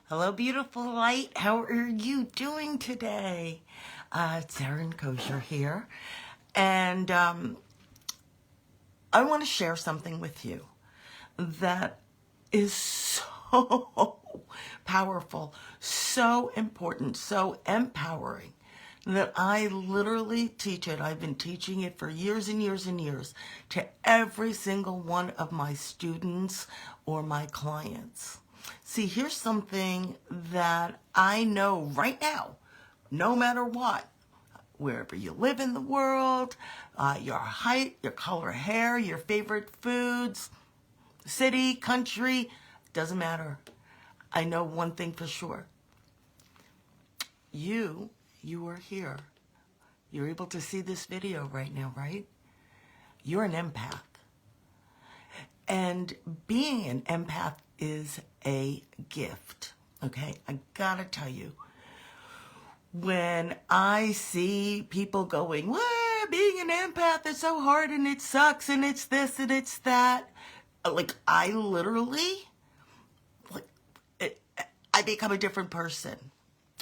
Hello, beautiful light. How are you doing today? It's Erin Kosher here. And I want to share something with you that is so powerful, so important, so empowering that I literally teach it. I've been teaching it for years and years and years to every single one of my students or my clients. See, here's something that I know right now, no matter what, wherever you live in the world, your height, your color of hair, your favorite foods, city, country, doesn't matter. I know one thing for sure. You are here. You're able to see this video right now, right? You're an empath. And being an empath is a gift, okay? I gotta tell you, when I see people going, well, being an empath is so hard and it sucks and it's this and it's that, like I literally, I become a different person.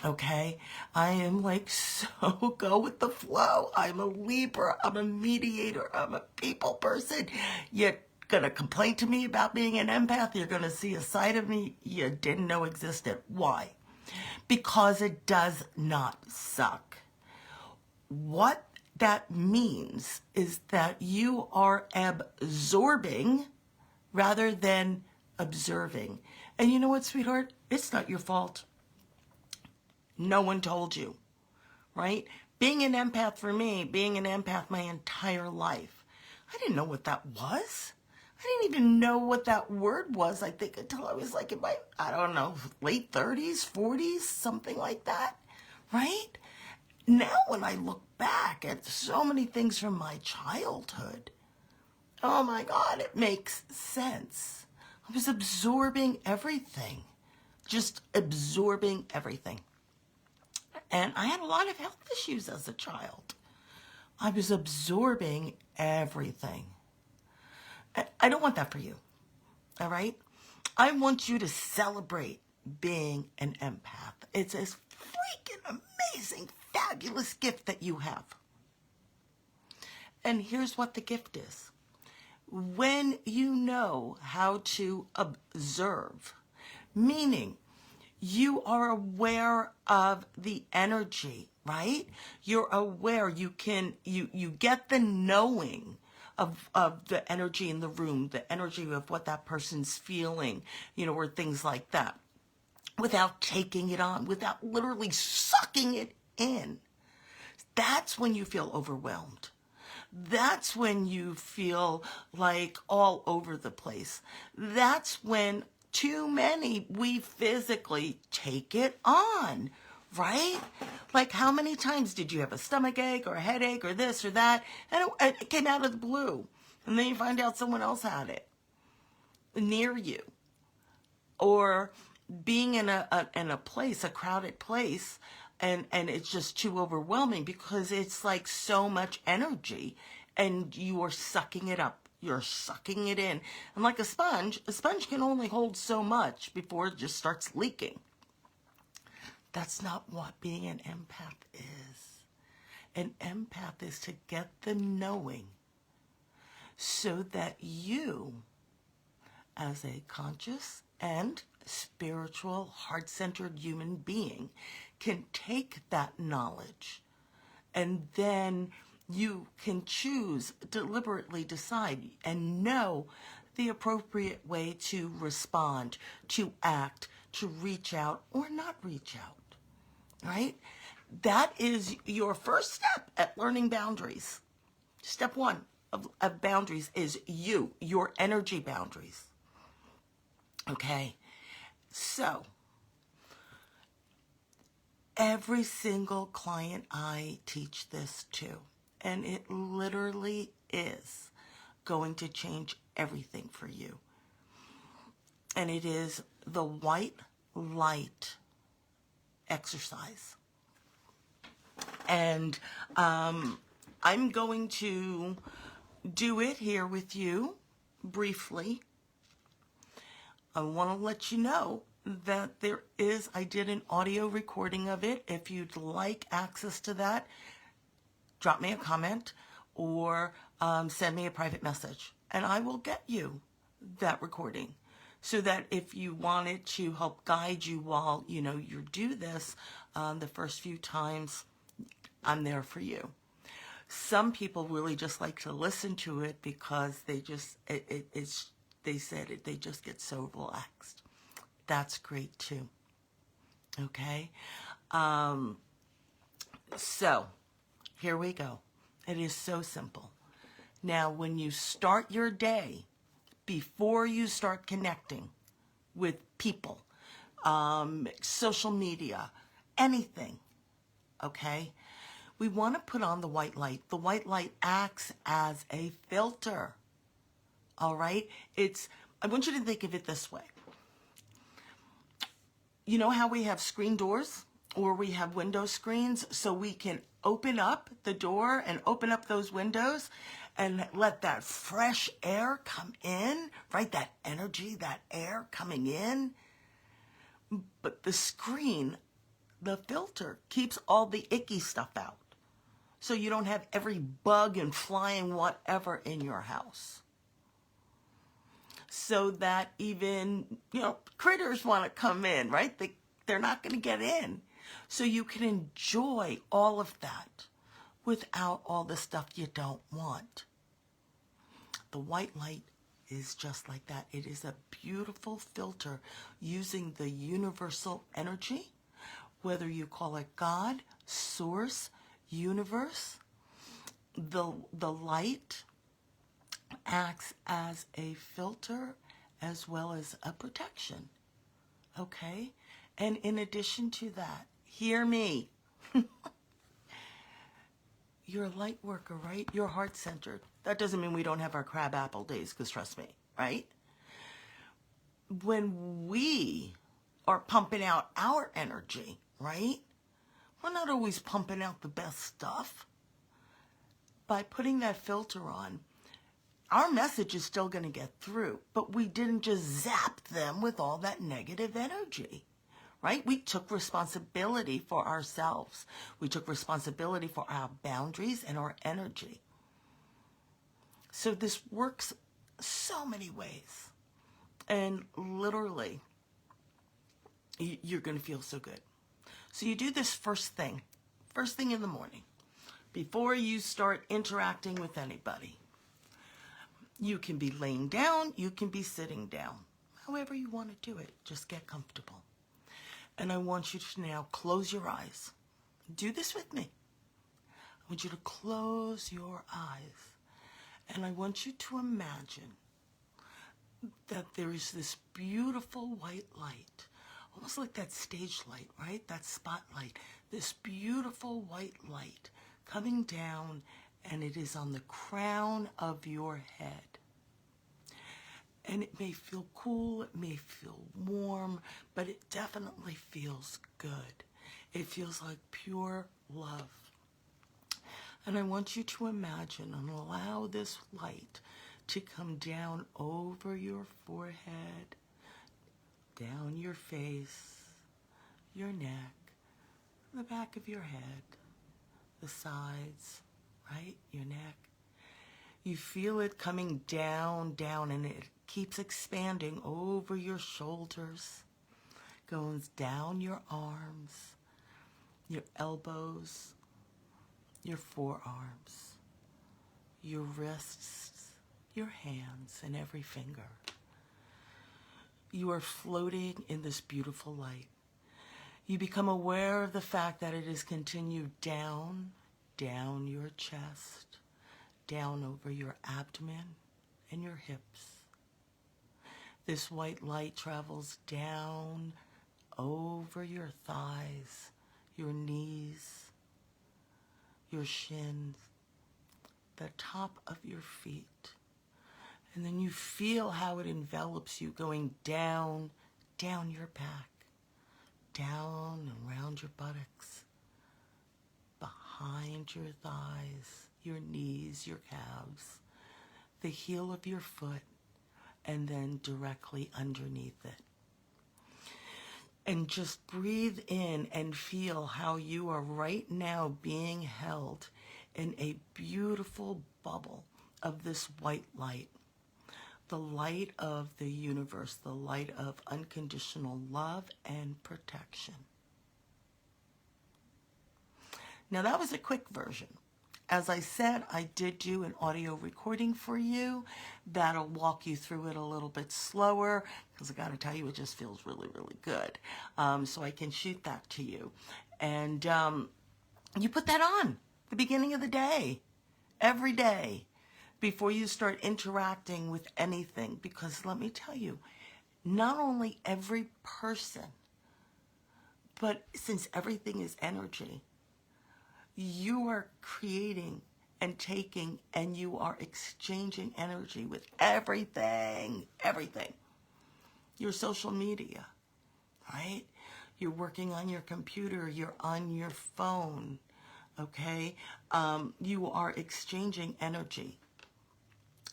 Okay, I am like so go with the flow. I'm a Libra, I'm a mediator, I'm a people person. You're gonna complain to me about being an empath, you're gonna see a side of me you didn't know existed. Why? Because it does not suck. What that means is that you are absorbing rather than observing. And you know what, sweetheart? It's not your fault. No one told you, right? Being an empath for me, being an empath my entire life, I didn't know what that was. I didn't even know what that word was, I think, until I was like in my, I don't know, late 30s, 40s, something like that, right? Now when I look back at so many things from my childhood, oh my God, it makes sense. I was absorbing everything, just absorbing everything. And I had a lot of health issues as a child. I was absorbing everything. I don't want that for you, all right? I want you to celebrate being an empath. It's a freaking amazing, fabulous gift that you have. And here's what the gift is. When you know how to observe, meaning you are aware of the energy, right? You're aware, you get the knowing of the energy in the room, the energy of what that person's feeling, or things like that, without taking it on, without literally sucking it in. That's when you feel overwhelmed. That's when you feel like all over the place. That's when too many, we physically take it on, right? Like how many times did you have a stomach ache or a headache or this or that, and it came out of the blue, and then you find out someone else had it near you, or being in a place, a crowded place, and it's just too overwhelming because it's like so much energy and you are sucking it up. You're sucking it in. And like a sponge can only hold so much before it just starts leaking. That's not what being an empath is. An empath is to get the knowing so that you, as a conscious and spiritual, heart-centered human being, can take that knowledge and then you can choose, deliberately decide, and know the appropriate way to respond, to act, to reach out or not reach out, right? That is your first step at learning boundaries. Step one of boundaries is your energy boundaries. Okay, so every single client I teach this to, and it literally is going to change everything for you. And it is the white light exercise. And I'm going to do it here with you briefly. I want to let you know that I did an audio recording of it. If you'd like access to that, drop me a comment or send me a private message, and I will get you that recording, so that if you wanted to help guide you while you do this the first few times, I'm there for you. Some people really just like to listen to it because they just they said it, they just get so relaxed. That's great too. Okay, so here we go. It is so simple. Now, when you start your day, before you start connecting with people, social media, anything, okay, we want to put on the white light. The white light acts as a filter, all right? I want you to think of it this way. You know how we have screen doors or we have window screens, so we can open up the door and open up those windows and let that fresh air come in, right? That energy, that air coming in. But the screen, the filter, keeps all the icky stuff out, so you don't have every bug and flying whatever in your house. So that even, critters want to come in, right? They're not going to get in. So you can enjoy all of that without all the stuff you don't want. The white light is just like that. It is a beautiful filter using the universal energy, whether you call it God, source, universe. The light acts as a filter as well as a protection, okay? And in addition to that, hear me. You're a light worker, right? You're heart-centered. That doesn't mean we don't have our crab apple days, because trust me, right? When we are pumping out our energy, right? We're not always pumping out the best stuff. By putting that filter on, our message is still going to get through, but we didn't just zap them with all that negative energy, right? We took responsibility for ourselves. We took responsibility for our boundaries and our energy. So this works so many ways. And literally, you're going to feel so good. So you do this first thing in the morning, before you start interacting with anybody. You can be laying down, you can be sitting down. However you want to do it, just get comfortable. And I want you to now close your eyes. Do this with me. I want you to close your eyes. And I want you to imagine that there is this beautiful white light, almost like that stage light, right? That spotlight. This beautiful white light coming down, and it is on the crown of your head. And it may feel cool, it may feel warm, but it definitely feels good. It feels like pure love. And I want you to imagine and allow this light to come down over your forehead, down your face, your neck, the back of your head, the sides, right? Your neck. You feel it coming down, down, and it keeps expanding over your shoulders, goes down your arms, your elbows, your forearms, your wrists, your hands, and every finger. You are floating in this beautiful light. You become aware of the fact that it is continued down, down your chest, down over your abdomen and your hips. This white light travels down over your thighs, your knees, your shins, the top of your feet. And then you feel how it envelops you, going down, down your back, down and around your buttocks, behind your thighs, your knees, your calves, the heel of your foot, and then directly underneath it. And just breathe in and feel how you are right now being held in a beautiful bubble of this white light. The light of the universe, the light of unconditional love and protection. Now that was a quick version. As I said, I did do an audio recording for you that'll walk you through it a little bit slower, because I got to tell you, it just feels really, really good. So I can shoot that to you. And you put that on the beginning of the day, every day, before you start interacting with anything. Because let me tell you, not only every person, but since everything is energy, you are creating and taking, and you are exchanging energy with everything, everything. Your social media, right? You're working on your computer, you're on your phone, okay? You are exchanging energy.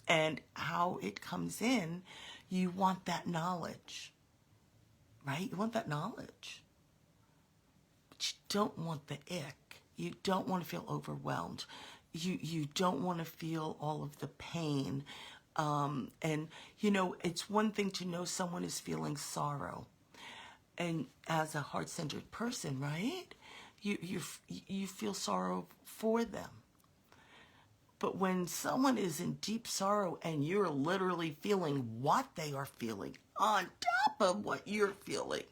And how it comes in, you want that knowledge, right? You want that knowledge. But you don't want the ick. You don't want to feel overwhelmed. You don't want to feel all of the pain. And, you know, it's one thing to know someone is feeling sorrow. And as a heart-centered person, right, you feel sorrow for them. But when someone is in deep sorrow and you're literally feeling what they are feeling on top of what you're feeling,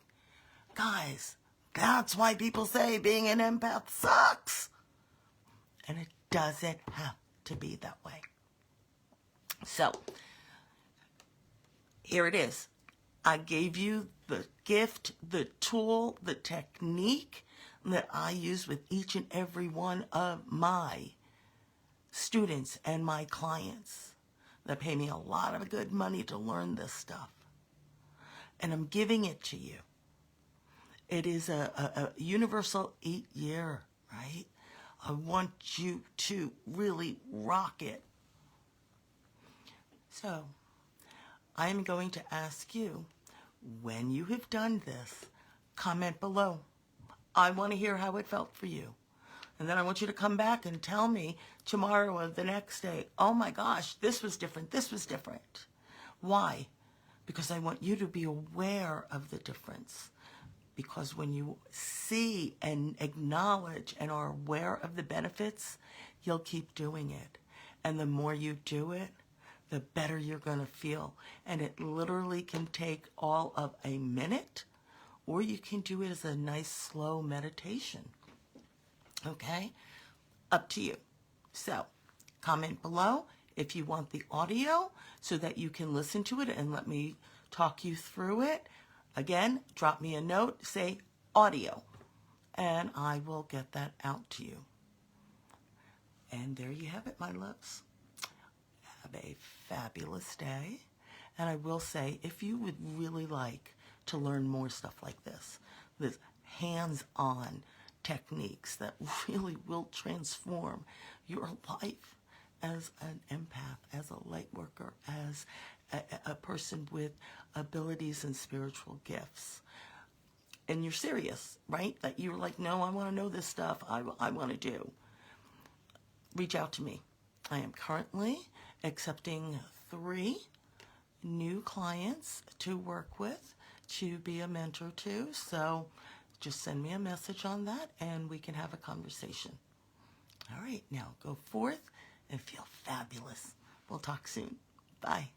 guys, that's why people say being an empath sucks. And it doesn't have to be that way. So, here it is. I gave you the gift, the tool, the technique that I use with each and every one of my students and my clients that pay me a lot of good money to learn this stuff. And I'm giving it to you. It is a universal 8-year, right? I want you to really rock it. So, I am going to ask you, when you have done this, comment below. I want to hear how it felt for you. And then I want you to come back and tell me tomorrow or the next day, oh my gosh, this was different, this was different. Why? Because I want you to be aware of the difference. Because when you see and acknowledge and are aware of the benefits, you'll keep doing it. And the more you do it, the better you're going to feel. And it literally can take all of a minute, or you can do it as a nice slow meditation. Okay? Up to you. So, comment below if you want the audio so that you can listen to it and let me talk you through it. Again, drop me a note, say audio, and I will get that out to you. And there you have it, my loves. Have a fabulous day. And I will say, if you would really like to learn more stuff like this hands-on techniques that really will transform your life as an empath, as a light worker, as a person with abilities and spiritual gifts, and you're serious, right? That you're like, no, I want to know this stuff. I want to do. Reach out to me. I am currently accepting 3 new clients to work with, to be a mentor to. So just send me a message on that and we can have a conversation. All right, now go forth and feel fabulous. We'll talk soon. Bye.